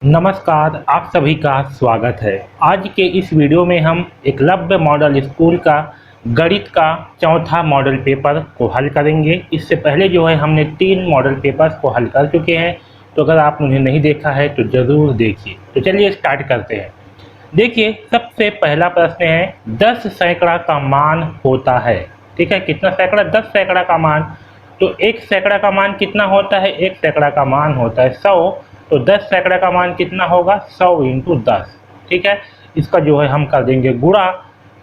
नमस्कार, आप सभी का स्वागत है। आज के इस वीडियो में हम एकलव्य मॉडल स्कूल का गणित का चौथा मॉडल पेपर को हल करेंगे। इससे पहले जो है हमने 3 मॉडल पेपर्स को हल कर चुके हैं, तो अगर आपने उन्हें नहीं देखा है तो ज़रूर देखिए। तो चलिए स्टार्ट करते हैं। देखिए, सबसे पहला प्रश्न है 10 सैकड़ा का मान होता है। ठीक है, कितना सैकड़ा? 10 सैकड़ा का मान। तो 1 सैकड़ा का मान कितना होता है? 1 सैकड़ा का मान होता है 100। तो 10 सैकड़ा का मान कितना होगा? 100 इंटू 10। ठीक है, इसका जो है हम कर देंगे गुणा।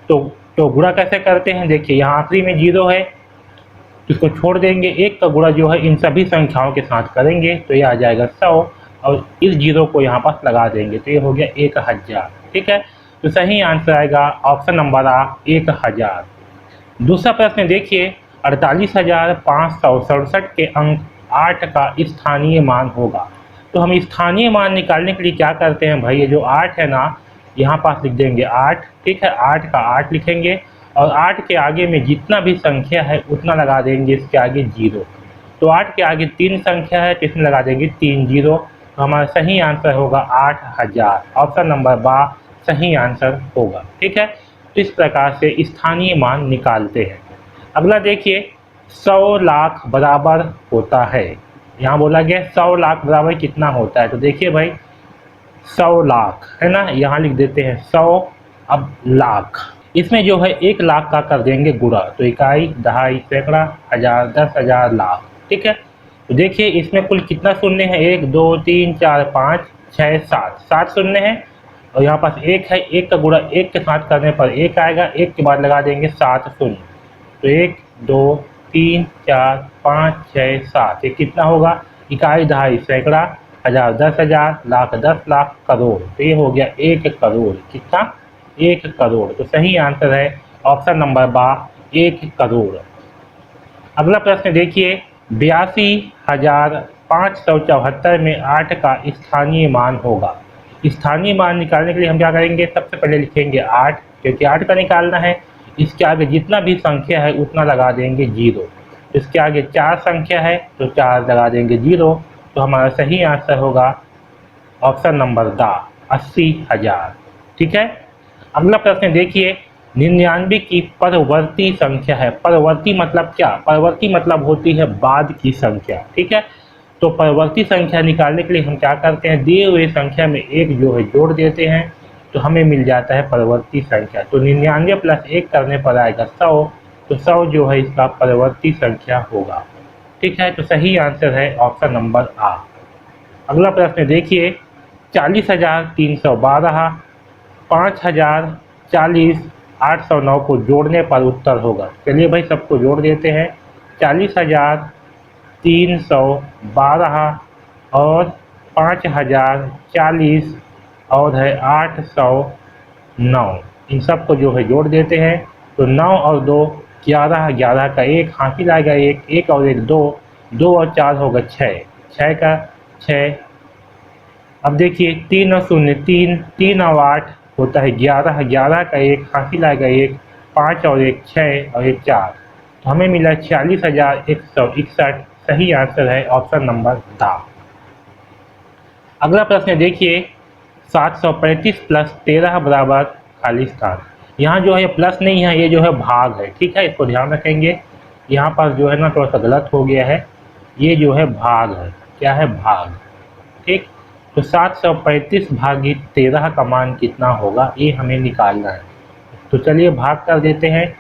तो गुणा कैसे करते हैं? देखिए, यहाँ आखिरी में 0 है, तो इसको छोड़ देंगे। 1 का गुणा जो है इन सभी संख्याओं के साथ करेंगे तो ये आ जाएगा 100, और इस 0 को यहाँ पर लगा देंगे तो ये हो गया 1000। ठीक है, तो सही आंसर आएगा ऑप्शन नंबर आ, 1000। दूसरा प्रश्न देखिए, 48,567 के अंक 8 का स्थानीय मान होगा। तो हम स्थानीय मान निकालने के लिए क्या करते हैं भाई? ये जो 8 है ना, यहाँ पास लिख देंगे 8। ठीक है, 8 का 8 लिखेंगे, और 8 के आगे में जितना भी संख्या है उतना लगा देंगे इसके आगे 0। तो 8 के आगे 3 संख्या है तो इसमें लगा देंगे 3 0। तो हमारा सही आंसर होगा 8000। ऑप्शन नंबर बा सही आंसर होगा। ठीक है, तो इस प्रकार से स्थानीय मान निकालते हैं। अगला देखिए, 100 लाख बराबर होता है। यहाँ बोला गया 100 लाख बराबर कितना होता है? तो देखिए भाई, 100 लाख है ना, यहाँ लिख देते हैं 100। अब लाख, इसमें जो है 1 लाख का कर देंगे गुणा। तो इकाई, दहाई, सैकड़ा, हजार, 10,000, लाख। ठीक है, तो देखिए इसमें कुल कितना शून्य है? 1 2 3 4 5 6 7, 7 शून्य है, और यहाँ पास 1 है। 1 का गुणा 1 के साथ करने पर 1 आएगा। 1 के बाद लगा देंगे 7 शून्य। तो 1 2 3 4 5 6 7, ये कितना होगा? इकाई, दहाई, सैकड़ा, हजार, 10,000, लाख, 10 लाख, करोड़। तो ये हो गया 1 करोड़। कितना? 1 करोड़। तो सही आंसर है ऑप्शन नंबर बा, 1 करोड़। अगला प्रश्न देखिए, 82,574 में 8 का स्थानीय मान होगा। स्थानीय मान निकालने के लिए हम क्या करेंगे? सबसे पहले लिखेंगे 8, क्योंकि 8 का निकालना है। इसके आगे जितना भी संख्या है उतना लगा देंगे 0। इसके आगे 4 संख्या है तो 4 लगा देंगे 0। तो हमारा सही आंसर होगा ऑप्शन नंबर दा, 80,000। ठीक है, अगला प्रश्न देखिए, 99 की परवर्ती संख्या है। परवर्ती मतलब क्या? परवर्ती मतलब होती है बाद की संख्या। ठीक है, तो परवर्ती संख्या निकालने के लिए हम क्या करते हैं? दिए हुए संख्या में 1 जो है जोड़ देते हैं तो हमें मिल जाता है परवर्ती संख्या। तो 99 प्लस 1 करने पर आएगा 100। तो 100 जो है इसका परवर्ती संख्या होगा। ठीक है, तो सही आंसर है ऑप्शन नंबर आ। अगला प्रश्न देखिए, 40,312, 5,040, 809 को जोड़ने पर उत्तर होगा। चलिए भाई सबको जोड़ देते हैं। 40,312 और 5,040 और है 809, इन सब को जो है जोड़ देते हैं। तो 9 और 2 11, 11 का 1 हासिल आएगा, 1 और 1 2, 2 और 4 होगा 6, 6 का 6। अब देखिए 3 और 0 3, 3 और 8 होता है 11, 11 का 1 हासिल आएगा 1, 5 और 1 6 और 1 4। तो हमें मिला 46,161। सही आंसर है ऑप्शन नंबर दा। अगला प्रश्न देखिए, 735 प्लस 13 बराबर खाली स्थान। यहाँ जो है प्लस नहीं है, ये जो है भाग है। ठीक है, इसको ध्यान रखेंगे। यहाँ पर जो है ना थोड़ा सा गलत हो गया है, ये जो है भाग है। क्या है? भाग। ठीक, तो 735 भागित 13 का मान कितना होगा, ये हमें निकालना है। तो चलिए भाग कर देते हैं।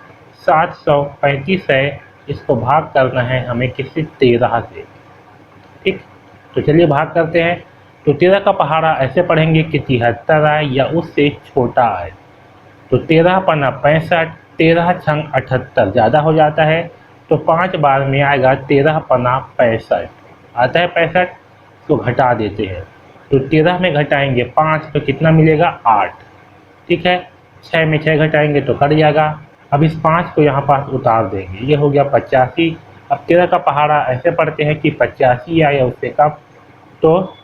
735 है, इसको भाग करना है हमें किसी 13 से। ठीक, तो चलिए भाग करते हैं। तो 13 का पहाड़ा ऐसे पढ़ेंगे कि 73 आए या उससे छोटा है। तो 13 पन्ना 65, 13 छंग 78 ज़्यादा हो जाता है। तो 5 बार में आएगा 13 पन्ना 65 आता है 65, तो घटा देते हैं। तो 13 में घटाएंगे 5 तो कितना मिलेगा? 8। ठीक है, 6 में 6 घटाएंगे तो कट जाएगा। अब इस 5 को यहाँ पास उतार देंगे, ये हो गया 85। अब 13 का पहाड़ा ऐसे पढ़ते हैं कि 85 आए या उससे कम। तो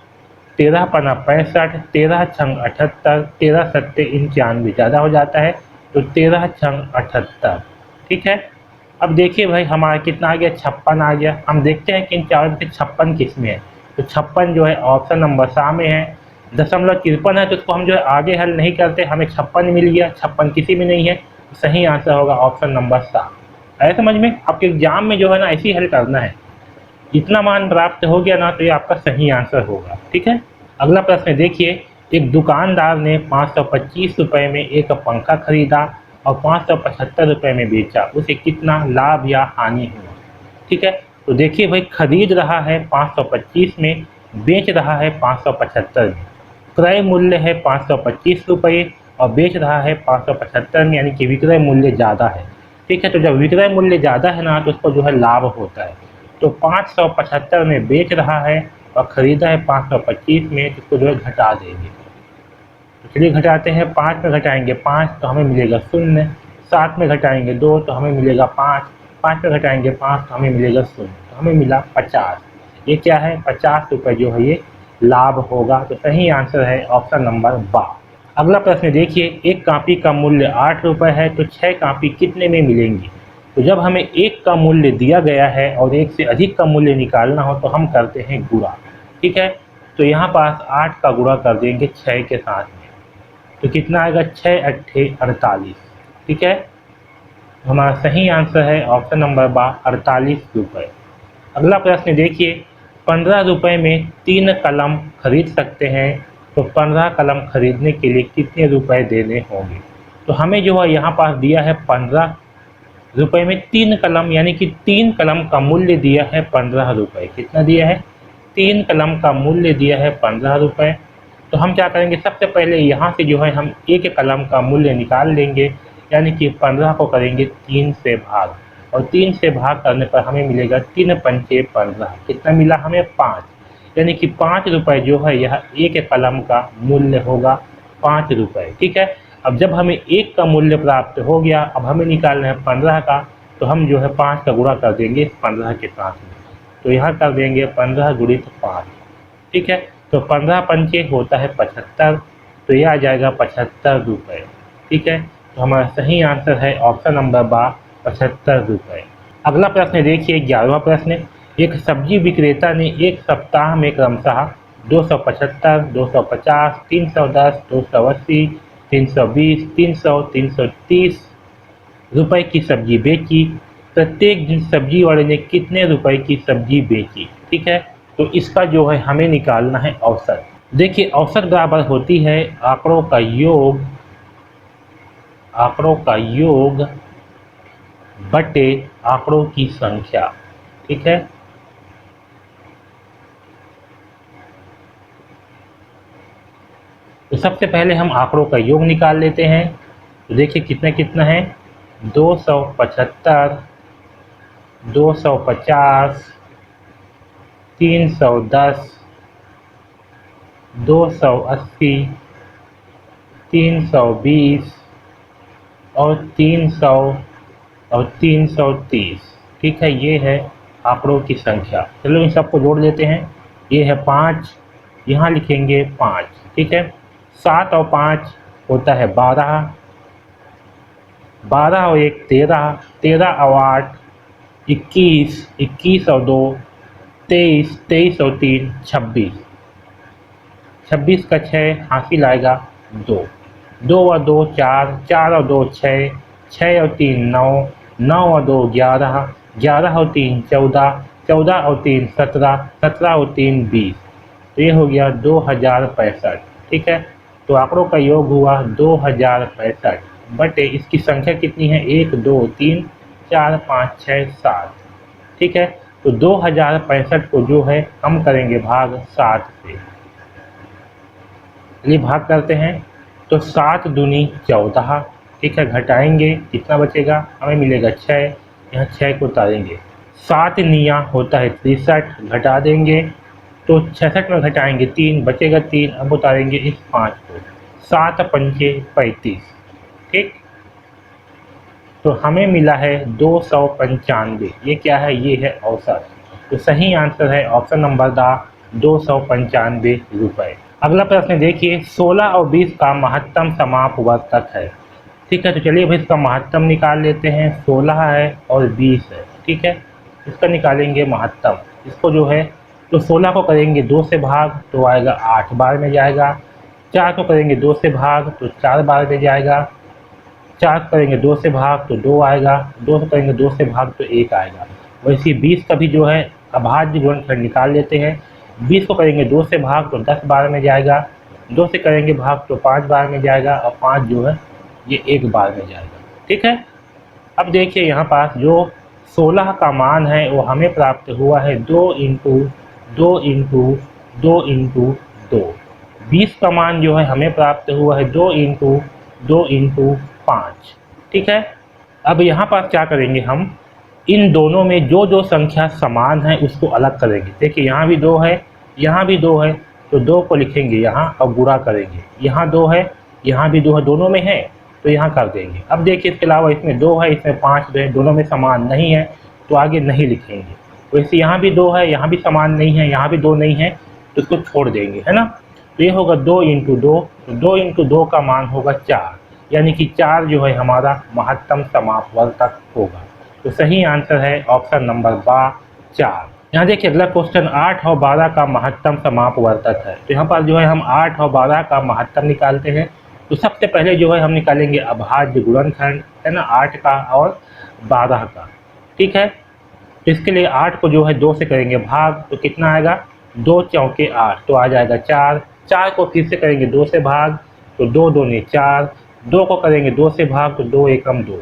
13 पन्ना 65, 13 छंग 78, 13 सत्ते 91 ज़्यादा हो जाता है। तो 13 छंग 78। ठीक है, अब देखिए भाई हमारा कितना आ गया? 56 आ गया। हम देखते हैं कि इन चारों में से 56 किस में है। तो 56 जो है ऑप्शन नंबर सा में है। 0.53 है तो उसको हम जो है आगे हल नहीं करते, हमें 56 मिल गया, 56 किसी में नहीं है, तो सही आंसर होगा ऑप्शन नंबर 7। आया समझ में? आपके एग्जाम में जो है ना ऐसे ही हल करना है, इतना मान प्राप्त हो गया ना तो ये आपका सही आंसर होगा। ठीक है, अगला प्रश्न देखिए, एक दुकानदार ने 525 रुपये में एक पंखा खरीदा और 575 रुपये में बेचा, उसे कितना लाभ या हानि हुआ? ठीक है, तो देखिए भाई, खरीद रहा है 525 में, बेच रहा है 575 में, क्रय मूल्य है 525 रुपये और बेच रहा है 575 में, यानी कि विक्रय मूल्य ज़्यादा है। ठीक है, तो जब विक्रय मूल्य ज़्यादा है ना तो उसको जो है लाभ होता है। तो 575 में बेच रहा है और ख़रीदा है 525 में, तो इसको जो है घटा देंगे। तो चलिए घटाते हैं, 5 में घटाएंगे 5 तो हमें मिलेगा 0, 7 में घटाएंगे 2 तो हमें मिलेगा 5, 5 में घटाएंगे 5 तो हमें मिलेगा 0, तो हमें मिला 50। ये क्या है? 50 रुपये जो है ये लाभ होगा। तो सही आंसर है ऑप्शन नंबर 12। अगला प्रश्न देखिए, एक कॉपी का मूल्य 8 रुपये है तो 6 कॉपी कितने में मिलेंगी? तो जब हमें एक का मूल्य दिया गया है और एक से अधिक का मूल्य निकालना हो तो हम करते हैं गुणा। ठीक है, तो यहाँ पास 8 का गुणा कर देंगे 6 के साथ में, तो कितना आएगा? 6 अट्ठे 48। ठीक है, हमारा सही आंसर है ऑप्शन नंबर 12, 48 रुपये। अगला प्रश्न देखिए, 15 रुपये में 3 कलम खरीद सकते हैं, तो 15 कलम खरीदने के लिए कितने रुपए देने होंगे? तो हमें जो है यहाँ पास दिया है 15 रुपये में 3 कलम, यानी कि 3 कलम का मूल्य दिया है 15 रुपये। कितना दिया है? 3 कलम का मूल्य दिया है 15 रुपये। तो हम क्या करेंगे, सबसे पहले यहाँ से जो है हम एक कलम का मूल्य निकाल लेंगे, यानी कि 15 को करेंगे 3 से भाग, और 3 से भाग करने पर हमें मिलेगा 3 पंचे 15। कितना मिला हमें? 5, यानी कि 5 रुपये जो है यह एक कलम का मूल्य होगा, 5 रुपये। ठीक है, अब जब हमें एक का मूल्य प्राप्त हो गया, अब हमें निकालना है 15 का, तो हम जो है 5 का गुणा कर देंगे 15 के साथ में, तो यहाँ कर देंगे 15 गुणित 5। ठीक है, तो 15 पंचे होता है 75, तो यह आ जाएगा 75 रुपये। ठीक है, तो हमारा सही आंसर है ऑप्शन नंबर 12, 75 रुपये। अगला प्रश्न देखिए, 11वां प्रश्न, एक सब्जी विक्रेता ने एक सप्ताह में क्रमशः 275, 250, 310, 280, 320, 300, 330 रुपए की सब्जी बेची। प्रत्येक दिन सब्जी वाले ने कितने रुपए की सब्जी बेची? ठीक है, तो इसका जो है हमें निकालना है औसत। देखिए, औसत बराबर होती है आंकड़ों का योग बटे आंकड़ों की संख्या। ठीक है, तो सबसे पहले हम आंकड़ों का योग निकाल लेते हैं। तो देखिए कितना कितना है, 275, 250, 310, 280, 320 और 300 और 330। ठीक है, ये है आंकड़ों की संख्या। चलो इन सबको जोड़ लेते हैं। ये है 5, यहाँ लिखेंगे 5। ठीक है, 7 और 5 होता है 12, 12 और 1 13, 13 और 8 21, 21 और 2 23, 23 और 3 26, 26 का 6 हासिल आएगा 2, 2 और 2 4, 4 और 2 6, 6 और 3 9, 9 और 2 11, 11 और 3 14, 14 और 3 17, 17 और 3 20। तो ये हो गया 2065। ठीक है, तो आंकड़ों का योग हुआ 2065 बटे इसकी संख्या कितनी है, 1 2 3 4 5 6 7। ठीक है, तो 2065 को जो है हम करेंगे भाग 7 से। चलिए भाग करते हैं, तो 7 दूनी 14। ठीक है, घटाएंगे कितना बचेगा, हमें मिलेगा 6, यहाँ 6 को उतारेंगे। 7 निया होता है 63, घटा देंगे तो 66 में घटाएंगे 3, बचेगा 3, अब उतारेंगे इस 5 को, 7 पंचे 35। ठीक, तो हमें मिला है 295। ये क्या है, ये है औसत। तो सही आंसर है ऑप्शन नंबर 295 रुपये। अगला प्रश्न देखिए, 16 और 20 का महत्तम समापवर्तक है। ठीक है, तो चलिए भाई इसका महत्तम निकाल लेते हैं। 16 है और 20 है। ठीक है, इसका निकालेंगे महत्तम। इसको जो है तो 16 को करेंगे 2 से भाग, तो आएगा 8 बार में जाएगा, 4 को करेंगे 2 से भाग तो 4 बार में जाएगा, 4 करेंगे 2 से भाग तो 2 आएगा, 2 करेंगे 2 से भाग तो 1 आएगा। वैसे 20 का भी जो है अभाज्य गुणनखंड निकाल लेते हैं। 20 को करेंगे 2 से भाग तो 10 बार में जाएगा, 2 से करेंगे भाग तो 5 बार में जाएगा और 5 जो है ये 1 बार में जाएगा। ठीक है, अब देखिए यहाँ पास जो 16 का मान है वो हमें प्राप्त हुआ है 2 इंटू 2 इंटू 2 इंटू 2। 20 का मान जो है हमें प्राप्त हुआ है 2 इंटू 2 इंटू 5। ठीक है, अब यहाँ पास क्या करेंगे हम, इन दोनों में जो जो संख्या समान है उसको अलग करेंगे। देखिए यहाँ भी 2 है, यहाँ भी 2 है, तो 2 को लिखेंगे यहाँ और गुणा करेंगे। यहाँ 2 है, यहाँ भी 2 है, दोनों में है तो यहाँ कर देंगे। अब देखिए इसके अलावा इसमें 2 है, इसमें 5 है, दोनों में समान नहीं है तो आगे नहीं लिखेंगे। वैसे यहाँ भी 2 है, यहाँ भी समान नहीं है, यहाँ भी 2 नहीं है तो इसको छोड़ देंगे, है ना। तो ये होगा 2 इंटू 2, तो 2 इंटू 2 का मान होगा 4, यानी कि 4 जो है हमारा महत्तम समापवर्तक होगा। तो सही आंसर है ऑप्शन नंबर 4। यहाँ देखिए अगला क्वेश्चन 8 और 12 का महत्तम समापवर्तक है। तो यहाँ पर जो है हम 8 और 12 का महत्तम निकालते हैं। तो सबसे पहले जो है हम निकालेंगे अभाज्य गुणनखंड, है ना, 8 का और 12 का। ठीक है, तो इसके लिए 8 को जो है 2 से करेंगे भाग तो कितना आएगा, 2 चौके 8 तो आ जाएगा 4। 4 को फिर से करेंगे 2 से भाग तो 2 दूनी 4, 2 को करेंगे 2 से भाग तो 2 एकम 2।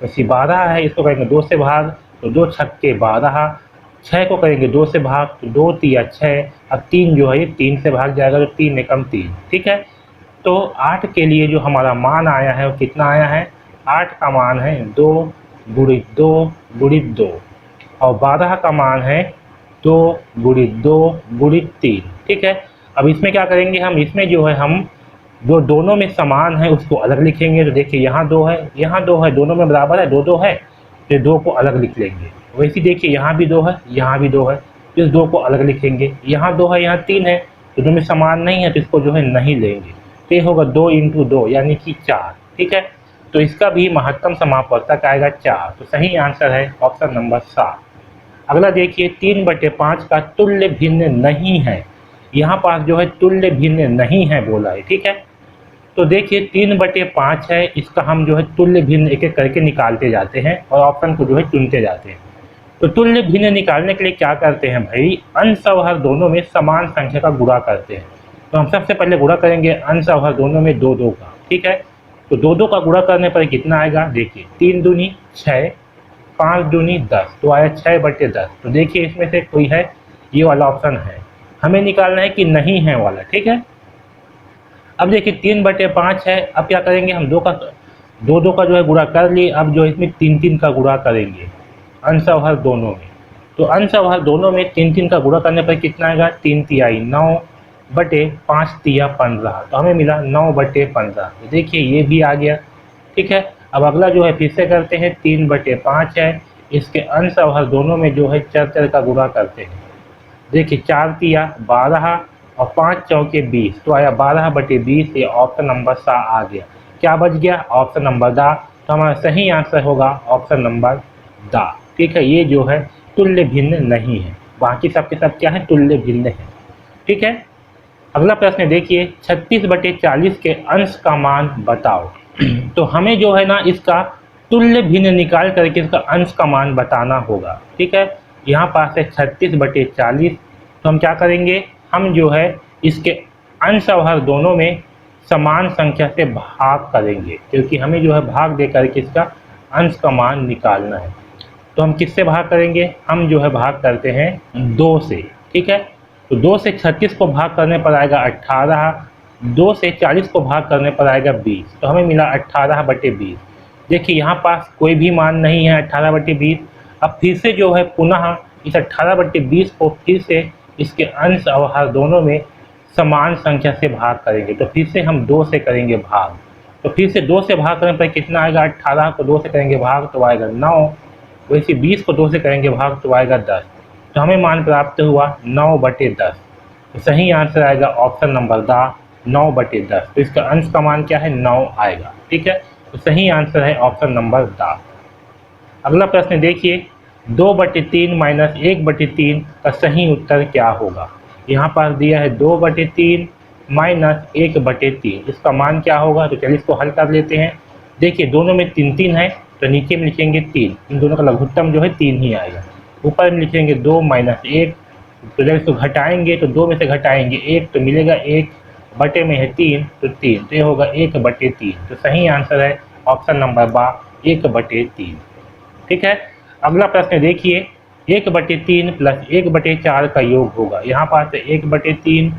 वैसे 12 है, इसको करेंगे 2 से भाग तो 2 छक्के 12, 6 को करेंगे 2 से भाग तो 2 तिया 6, अब 3 जो है ये 3 से भाग जाएगा तो 3 एकम 3। ठीक है, तो 8 के लिए जो हमारा मान आया है वो कितना आया है, 8 का मान है 2 गुणित 2 गुणित 2 और 12 का मान है 2 गुणित 2 गुणित 3। ठीक है, अब इसमें क्या करेंगे हम, इसमें जो है हम जो दोनों में समान है उसको अलग लिखेंगे। तो देखिए यहाँ 2 है, यहाँ 2 है, दोनों में बराबर है, 2 2 है, तो 2 को अलग लिख लेंगे। वैसे देखिए यहाँ भी 2 है, यहाँ भी 2 है, तो इस 2 को अलग लिखेंगे। यहाँ 2 है, यहाँ 3 है, तो दोनों में समान नहीं है तो इसको जो है नहीं लेंगे। तो ये होगा 2 इंटू 2 यानी कि 4। ठीक है, तो इसका भी महत्तम समापवर्तक आएगा 4। तो सही आंसर है ऑप्शन नंबर 7। अगला देखिए 3/5 का तुल्य भिन्न नहीं है। यहाँ पास जो है तुल्य भिन्न नहीं है बोला है। ठीक है, तो देखिए 3/5 है, इसका हम जो है तुल्य भिन्न एक एक करके निकालते जाते हैं और ऑप्शन को जो है चुनते जाते हैं। तो तुल्य भिन्न निकालने के लिए क्या करते हैं भाई, अंश और हर दोनों में समान संख्या का गुणा करते हैं। तो हम सबसे पहले गुणा करेंगे अंश और हर दोनों में 2 2 का। ठीक है, तो 2 2 का गुणा करने पर कितना आएगा, देखिए 3 दूनी 6, 5 दूनी 10, तो आया 6/10। तो देखिए इसमें से कोई है, ये वाला ऑप्शन है, हमें निकालना है कि नहीं है वाला। ठीक है, अब देखिए 3/5 है, अब क्या करेंगे हम 2 2 का जो है गुणा कर लिए, अब जो इसमें 3 3 का गुणा करेंगे अंश और हर दोनों में। तो अंश और हर दोनों में 3 3 का गुणा करने पर कितना आएगा, 3 तिहाई 9/5 तिया 15, तो हमें मिला 9/15। तो देखिए ये भी आ गया। ठीक है, अब अगला जो है फिर से करते हैं, 3/5 है, इसके अंश और हर दोनों में जो है चर का गुणा करते हैं। देखिए 4 तिया 12 और 5 चौके 20, तो आया 12/20। ये ऑप्शन नंबर 7 आ गया। क्या बच गया, ऑप्शन नंबर दा। तो हमारा सही आंसर होगा ऑप्शन नंबर दा। ठीक है, ये जो है तुल्य भिन्न नहीं है, बाकी सबके सब क्या है, तुल्य भिन्न है। ठीक है, अगला प्रश्न देखिए 36/40 के अंश का मान बताओ। तो हमें जो है ना इसका तुल्य भिन्न निकाल करके इसका अंश का मान बताना होगा। ठीक है, यहाँ पास है 36/40, तो हम क्या करेंगे, हम जो है इसके अंश और हर दोनों में समान संख्या से भाग करेंगे, क्योंकि हमें जो है भाग दे करके इसका अंश का मान निकालना है। तो हम किससे भाग करेंगे, हम जो है भाग करते हैं 2 से। ठीक है, तो 2 से 36 को भाग करने पर आएगा 18, 2 से 40 को भाग करने पर आएगा 20, तो हमें मिला 18/20। देखिए यहाँ पास कोई भी मान नहीं है 18/20। अब फिर से जो है पुनः इस 18/20 को फिर से इसके अंश और हर दोनों में समान संख्या से भाग करेंगे। तो फिर से हम 2 से करेंगे भाग, तो फिर से 2 से भाग करने पर कितना आएगा, 18 को 2 से करेंगे भाग तो आएगा 9, वैसे 20 को 2 से करेंगे भाग तो आएगा 10। तो हमें मान प्राप्त हुआ 9/10। तो सही आंसर आएगा ऑप्शन नंबर दा, 9/10। तो इसका अंश का मान क्या है, 9 आएगा। ठीक है, तो सही आंसर है ऑप्शन नंबर दा। अगला प्रश्न देखिए 2/3 - 1/3 का सही उत्तर क्या होगा। यहाँ पास दिया है 2/3 -1/3। इसका मान क्या होगा? तो चलिए इसको हल कर लेते हैं। देखिए दोनों में 3 है, तो नीचे में लिखेंगे 3, इन दोनों का लघुत्तम जो है 3 ही आएगा। ऊपर में लिखेंगे 2 - 1, तो जब इसको घटाएंगे तो 2 में से घटाएंगे 1 तो मिलेगा 1, बटे में है 3 तो 3, तो ये होगा 1/3। तो सही आंसर है ऑप्शन नंबर बा 1/3। ठीक है। अगला प्रश्न देखिए, 1/3 प्लस 1/4 का योग होगा। यहाँ पास है 1/3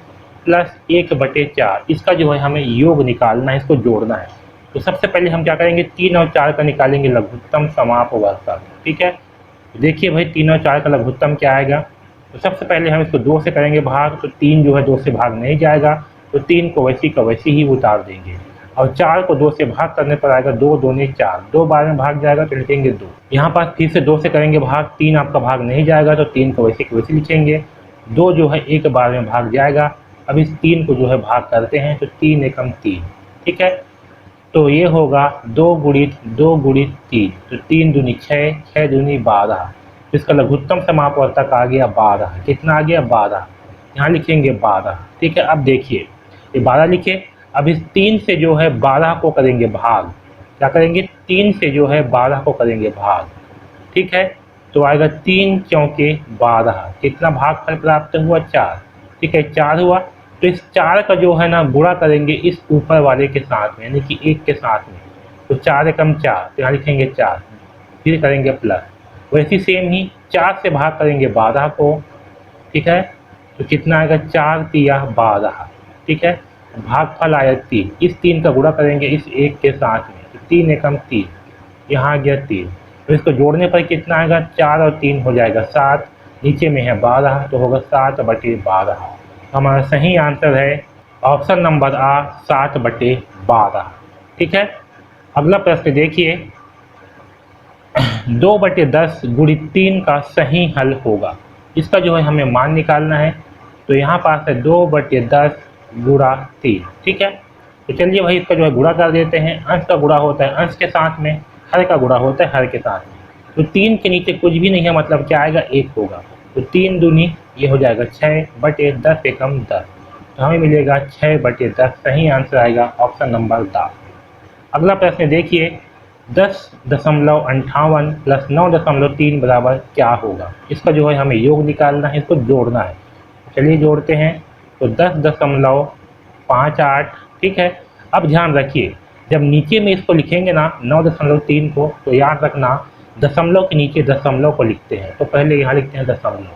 प्लस 1/4, इसका जो है हमें योग निकालना है, इसको जोड़ना है। तो सबसे पहले हम क्या करेंगे, 3 और 4 का निकालेंगे लघुत्तम समाप होगा इसका। ठीक है, देखिए भाई 3 और 4 का लघुत्तम क्या आएगा। तो सबसे पहले हम इसको 2 से करेंगे भाग, तो 3 जो है 2 से भाग नहीं जाएगा, तो 3 को वैसी का वैसी ही उतार देंगे। और 4 को 2 से भाग करने पर आएगा 2 दूनी 4, 2 बार में भाग जाएगा तो लिखेंगे 2। यहाँ पास फिर से 2 से करेंगे भाग, 3 आपका भाग नहीं जाएगा तो 3 को वैसे की वैसे लिखेंगे। 2 जो है 1 बार में भाग जाएगा। अब इस 3 को जो है भाग करते हैं, तो 3 एकम 3। ठीक है, तो ये होगा 2 गुणित 2 गुणित 3, तो 3 दूनी 6, 6 दूनी 12। इसका लघुत्तम समापवर्तक आ गया 12। कितना आ गया? 12। यहाँ लिखेंगे 12। ठीक है, अब देखिए ये 12 लिखे। अब इस 3 से जो है 12 को करेंगे भाग। क्या करेंगे? 3 से जो है 12 को करेंगे भाग। ठीक है, तो आएगा 3 चौके 12। कितना भागफल प्राप्त हुआ? 4। ठीक है, 4 हुआ। तो इस 4 का जो है ना गुणा करेंगे इस ऊपर वाले के साथ में, यानी कि 1 के साथ में। तो 4 एकम 4, तो यहाँ लिखेंगे 4, फिर करेंगे प्लस। वैसे सेम ही 4 से भाग करेंगे 12 को। ठीक है, तो कितना आएगा? 4 तिया 12। ठीक है, भागफल आया 3, इस 3 का गुणा करेंगे इस 1 के साथ में, तो 3 एकम 3, यहाँ आ गया 3। तो इसको जोड़ने पर कितना आएगा? 4 और 3 हो जाएगा 7, नीचे में है 12, तो होगा 7/12। हमारा सही आंसर है ऑप्शन नंबर आ 7/12। ठीक है, अगला प्रश्न देखिए, 2/10 गुणित 3 का सही हल होगा। इसका जो है हमें मान निकालना है। तो यहाँ पास है 2/10 गुणा 3। ठीक है, तो चलिए भाई इसका जो है गुणा कर देते हैं। अंश का गुणा होता है अंश के साथ में, हर का गुणा होता है हर के साथ में। तो 3 के नीचे कुछ भी नहीं है, मतलब क्या आएगा? 1 होगा। तो 3 दूनी ये हो जाएगा 6/10 एकम 10, तो हमें मिलेगा 6/10। सही आंसर आएगा ऑप्शन नंबर द। अगला प्रश्न देखिए, 10.58 प्लस 9.3 बराबर क्या होगा। इसका जो है हमें योग निकालना है, इसको जोड़ना है। चलिए जोड़ते हैं। तो 10.58। ठीक है, अब ध्यान रखिए, जब नीचे में इसको लिखेंगे ना 9.3 को, तो याद रखना दशमलव के नीचे दशमलव को लिखते हैं। तो पहले यहाँ लिखते हैं दशमलव।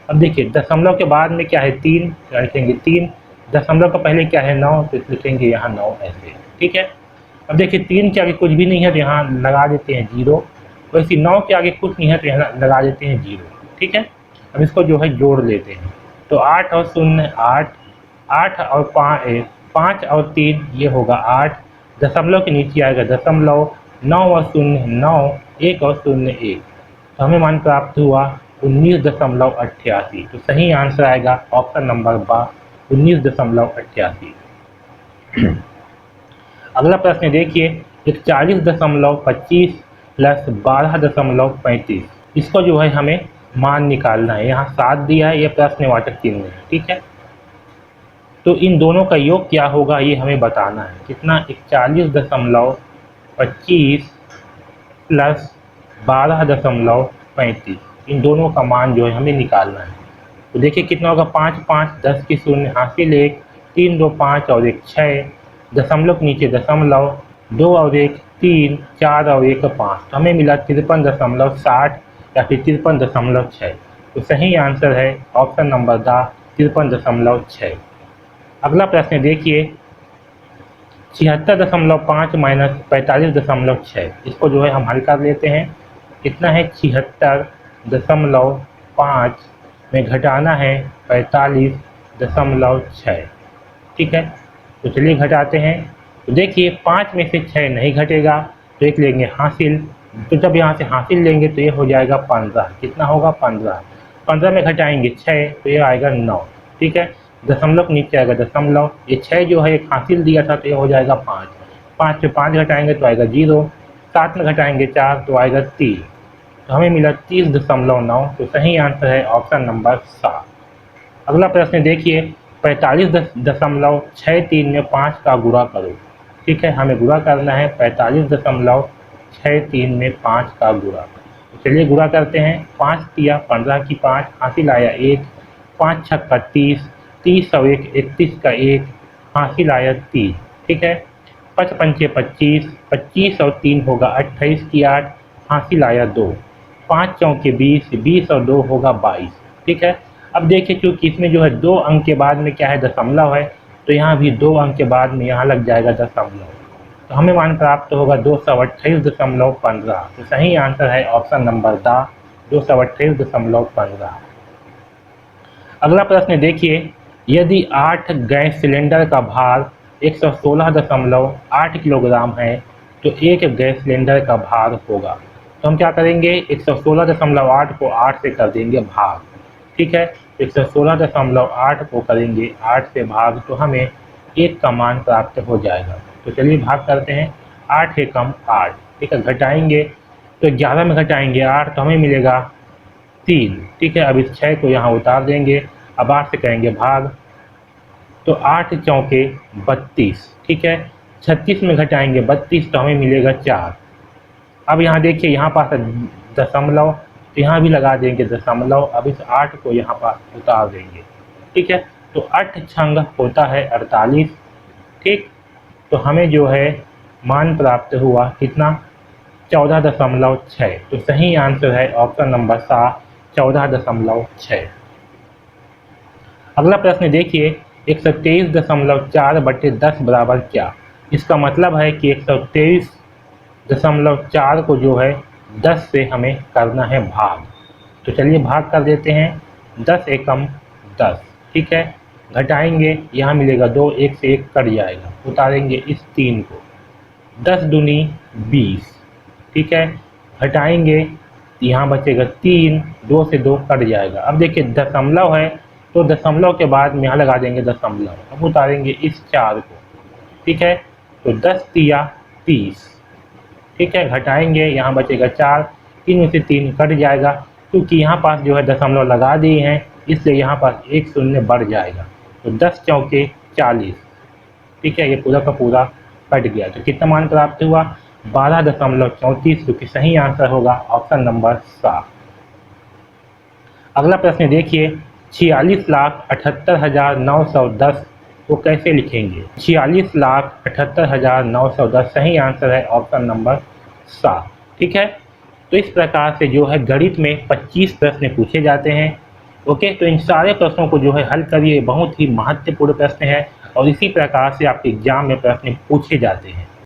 अब देखिए दशमलव के बाद में क्या है? 3, यहाँ लिखेंगे 3। दशमलव का पहले क्या है? 9, तो लिखेंगे यहाँ 9 ऐसे। ठीक है, अब देखिए 3 के आगे कुछ भी नहीं है, तो यहाँ लगा देते हैं 0। वैसे 9 के आगे कुछ नहीं है, तो यहाँ लगा देते हैं 0। ठीक है, अब इसको जो है जोड़ लेते हैं। तो 8 और 0 8, 8 और 5 और 3 ये होगा 8। दशमलव के नीचे आएगा दशमलव, 9 और 0 9, 1 और 0 1। तो हमें मान प्राप्त हुआ 19.88। तो सही आंसर आएगा ऑप्शन नंबर बा 19.88। अगला प्रश्न देखिए, 41.25 प्लस 12.35, इसको जो है हमें मान निकालना है। यहाँ 7 दिया है, ये प्रश्नवाचक चिन्ह है। ठीक है, तो इन दोनों का योग क्या होगा ये हमें बताना है। कितना? 41.25 प्लस 12.35, इन दोनों का मान जो है हमें निकालना है। तो देखिए कितना होगा? 5 5 10 की शून्य हासिल 1, 3 2 5 और 1 6, दशमलव के नीचे दशमलव, 2 और 1 3, 4 और 1 5, तो हमें मिला 53.60 या फिर 53.6। तो सही आंसर है ऑप्शन नंबर द 53.6। अगला प्रश्न देखिए, 76.5 माइनस 45.6, इसको जो है हम हल कर लेते हैं। कितना है? 76.5 में घटाना है 45.6। ठीक है, तो चलिए घटाते हैं। तो देखिए 5 में से 6 नहीं घटेगा, तो एक लेंगे हासिल। तो जब यहाँ से हासिल लेंगे तो ये हो जाएगा 15। कितना होगा? 15। 15 में घटाएंगे 6, तो ये आएगा 9। ठीक है, दशमलव के नीचे आएगा दशमलव, ये 6 जो है एक हासिल दिया था, तो ये हो जाएगा 5। 5 से 5 घटाएंगे तो आएगा 0। 7 में घटाएंगे 4, तो आएगा 30। तो हमें मिला 30.9। तो सही आंसर है ऑप्शन नंबर 7। अगला प्रश्न देखिए, 45.63 में 5 का गुणा करो। ठीक है, हमें गुणा करना है 45.63 में 5 का गुणा। चलिए गुणा करते हैं। 5 तिया 15 की 5, हासिल आया 1, 5 छक्का 30, 30 और 1 31 का 1, हासिल आया 3। ठीक है, 5 पंचे 25, 25 और 3 होगा 28 की 8, हासिल आया 2, 5 चौके 20, 20 और 2 होगा 22। ठीक है, अब देखिए क्योंकि इसमें जो है 2 अंक के बाद में क्या है, दशमलव है, तो यहाँ भी 2 अंक के बाद में यहाँ लग जाएगा दशमलव। तो हमें मान प्राप्त होगा 228.15। तो सही आंसर है ऑप्शन नंबर द 228.15। अगला प्रश्न देखिए, यदि 8 गैस सिलेंडर का भार 116.8 किलोग्राम है तो एक गैस सिलेंडर का भार होगा। तो हम क्या करेंगे, 116.8 को 8 से कर देंगे भाग। ठीक है, 116.8 को करेंगे 8 से भाग, तो हमें 1 का मान प्राप्त हो जाएगा। तो चलिए भाग करते हैं। 8 एकम 8। ठीक है, घटाएंगे तो 11 में घटाएंगे 8 तो हमें मिलेगा 3। ठीक है, अब इस 6 को यहाँ उतार देंगे। अब 8 से करेंगे भाग, तो 8 चौके 32। ठीक है, 36 में घटाएंगे 32 तो हमें मिलेगा 4। अब यहाँ देखिए, यहाँ पास दशमलव, तो यहाँ भी लगा देंगे दशमलव। अब इस 8 को यहाँ पास उतार देंगे। ठीक है, तो 8 छंग होता है 48। ठीक, तो हमें जो है मान प्राप्त हुआ कितना, 14.6। तो सही आंसर है ऑप्शन नंबर 7 14.6। अगला प्रश्न देखिए, 123.4/10 बराबर क्या। इसका मतलब है कि 123.4 को जो है 10 से हमें करना है भाग। तो चलिए भाग कर देते हैं। 10 एकम 10। ठीक है, घटाएंगे, यहाँ मिलेगा 2, 1 से 1 कट जाएगा, उतारेंगे इस 3 को। 10 दूनी 20। ठीक है, घटाएंगे, यहाँ बचेगा 3, 2 से 2 कट जाएगा। अब देखिए दशमलव है, तो दशमलव के बाद में यहाँ लगा देंगे दशमलव। अब उतारेंगे इस 4 को। ठीक है, तो 10 तिया 30। ठीक है, घटाएंगे, यहाँ बचेगा 4, 3 में से 3 कट जाएगा। क्योंकि यहाँ पास जो है दशमलव लगा दिए हैं, इसलिए यहाँ पास 1 शून्य बढ़ जाएगा। तो 10 चौके 40। ठीक है, ये पूरा का पूरा कट गया। तो कितना मान प्राप्त हुआ, 12.34, जो कि सही आंसर होगा ऑप्शन नंबर 7। अगला प्रश्न देखिए, 46,78,910 को कैसे लिखेंगे। 46,78,910 सही आंसर है ऑप्शन नंबर 7। ठीक है, तो इस प्रकार से जो है गणित में 25 प्रश्न पूछे जाते हैं। ओके, तो इन सारे प्रश्नों को जो है हल करिए, बहुत ही महत्वपूर्ण प्रश्न है और इसी प्रकार से आपके एग्जाम में प्रश्न पूछे जाते हैं।